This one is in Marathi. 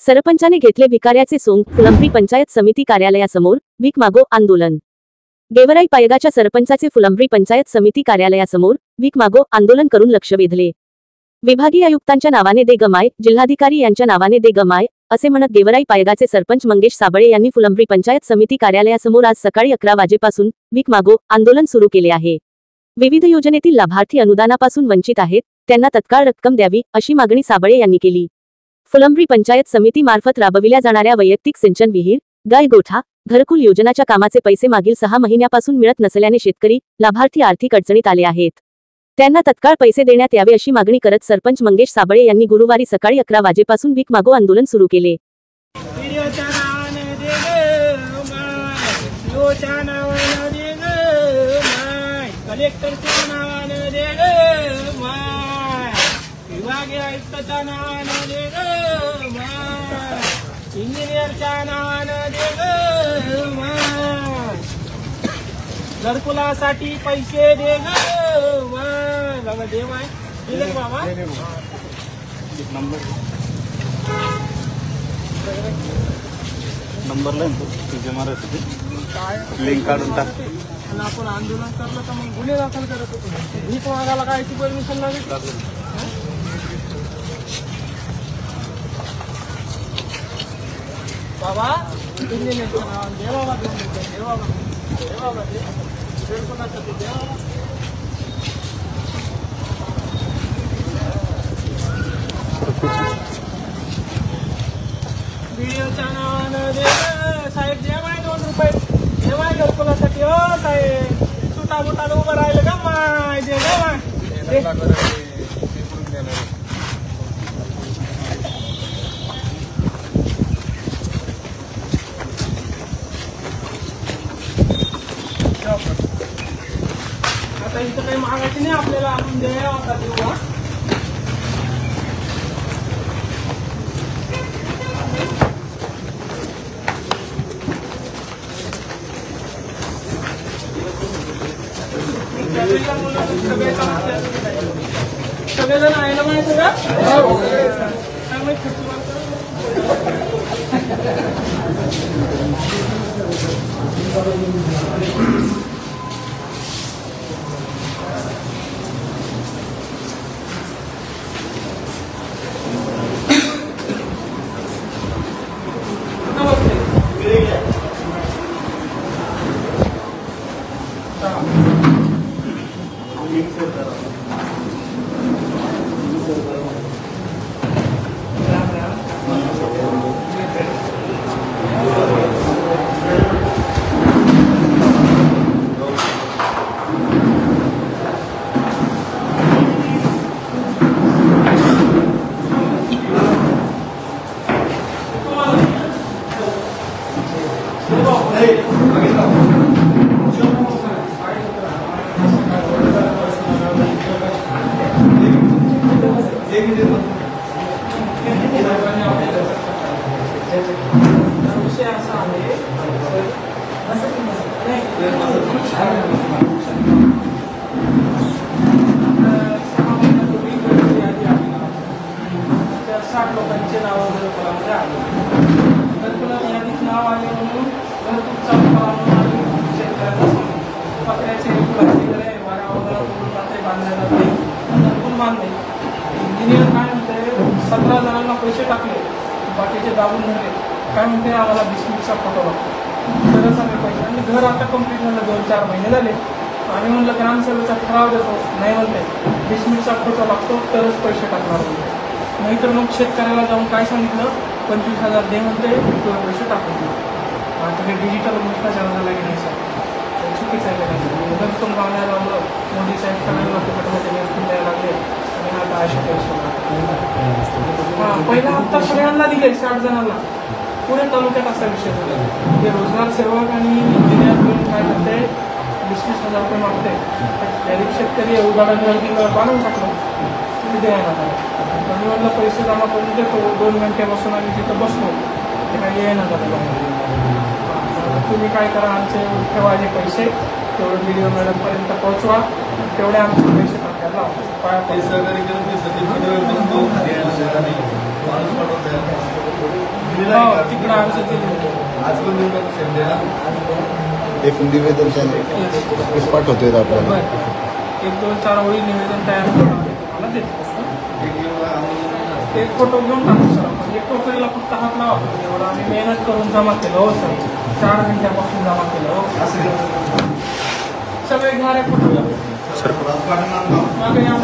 सरपंचाने घेतले भिकाऱ्याचे सोंग, फुलंब्री पंचायत समिती कार्यालयासमोर भीक मागो आंदोलन। गेवराई पायगाच्या सरपंचाचे फुलंब्री पंचायत समिती कार्यालयासमोर भीक मागो आंदोलन करून लक्ष वेधले। विभागीय आयुक्तांच्या नावाने दे गमाय, जिल्हाधिकारी यांच्या नावाने दे गमाय असे म्हणत गेवराई पायगाचे सरपंच मंगेश साबळे यांनी फुलंब्री पंचायत समिती कार्यालयासमोर आज सकाळी 11 वाजेपासून भीक मागो आंदोलन सुरू केले आहे। विविध योजनेतील लाभार्थी अनुदानापासून वंचित आहेत, त्यांना तत्काळ रक्कम द्यावी अशी मागणी साबळे यांनी केली। फुलंब्री पंचायत समिती मार्फत राबविल्या जाणाऱ्या वैयक्तिक सिंचन विहीर, गाय गोठा, घरकुल योजनाच्या कामाचे पैसे मागील 6 महिन्यापासून मिळत नसल्याने शेतकरी, लाभार्थी आर्थिक अडचणीत आले आहेत। त्यांना तत्काळ पैसे देण्यात यावे अशी मागणी करत सरपंच मंगेश साबळे यांनी गुरुवारी सकाळी 11 वाजेपासून भीक मागो आंदोलन सुरू केले। घरकुलासाठी पैसे दे बाबा देवाय दिले बाबा नंबर तुझे महाराज लिंक काढून टाक। आपण आंदोलन करलं तर मग गुन्हे दाखल करत होतो। भीक मागायला काय परमिशन लागेल बाबा? दे बाबा, दे बाबा, दे बाबा, दे कोणासाठी दे बाबा। व्हिडिओच्या नावानं दे साहेब, दे माय 2 रुपये, दे माय घरकुलासाठी। हो साहेब, सुटा बुटाला उभं राहिलं का माय? दे माय आता इथं काही मागायची नाही आपल्याला, आपण द्यायला होता देऊ। सगळेजण आहे ना माहिती का? लोकांचे नाव वगैरे फळामध्ये आले, घरकुलात यादीत नाव आले म्हणून घरकुल चालू करा शेतकऱ्यांना पत्र्याचे वगैरे वारा वगैरे करून जाते, बांधले जाते, घरकुल बांधले। इंजिनियर काय म्हणते, 17 जणांना पैसे टाकले, बाकीचे दाबून धरले, काय म्हणते आम्हाला 20 मिनिटचा फोटो लागतो, तरच आम्ही पैसे। आणि घर आता कंप्लीट झालं, 2-4 महिने झाले। आम्ही म्हणलं ग्रामसभेचा ठराव देतो, नाही म्हणते 20 मिनिटचा फोटो लागतो तरच पैसे टाकणार म्हणते। नाहीतर मग शेतकऱ्याला जाऊन काय सांगितलं, 25,000 दे म्हणते, तुला पैसे टाकून दे। आता हे डिजिटल भ्रष्टाचार झाला की नाही सर, चुकीचं आहे। घरकुल बांधायला लावलं, मोदी साहेब सगळ्यांना फुकटमध्ये घरकुल द्यायला लागले आणि आता असे पैसे पहिला हप्ता सगळ्यांना दिले, 60 जणांना, पुणे तालुक्यात असा विषय झाला। हे रोजगार सेवक आणि इंजिनियर मिळून काय करते, 20,000 रुपये मागते। गरीब शेतकरी उदाहरण बांधून टाकलं, तुम्ही द्यायला मी म्हणलं पैसे जमा करून देतो, 2 घंटे बसून आम्ही तिथं बसलो, ते काही येईना झालं। तुम्ही काय करा, आमचे ठेवायचे पैसे तेवढे व्हिडिओ मॅडमपर्यंत पोहोचवा, तेवढे आमचे पैसे टाकायला ते सहकार्य केलं ते सध्या माणूस पाठवत हो तिकडं आमचं दिलं आज पण नेमका सेंड द्यायला एक निवेदन त्याने पाठवतोय आपल्याला. बरं 1-2-4 ओळी निवेदन तयार करून मला देतो एक फोटो घेऊन टाकू सर आपण एक टोकरीला फक्त हात लावा एवढं आम्ही मेहनत करून जमा केलं हो सर 4 घंट्यापासून जमा केलं हो सगळे घेणारे फोटो सर मागे या.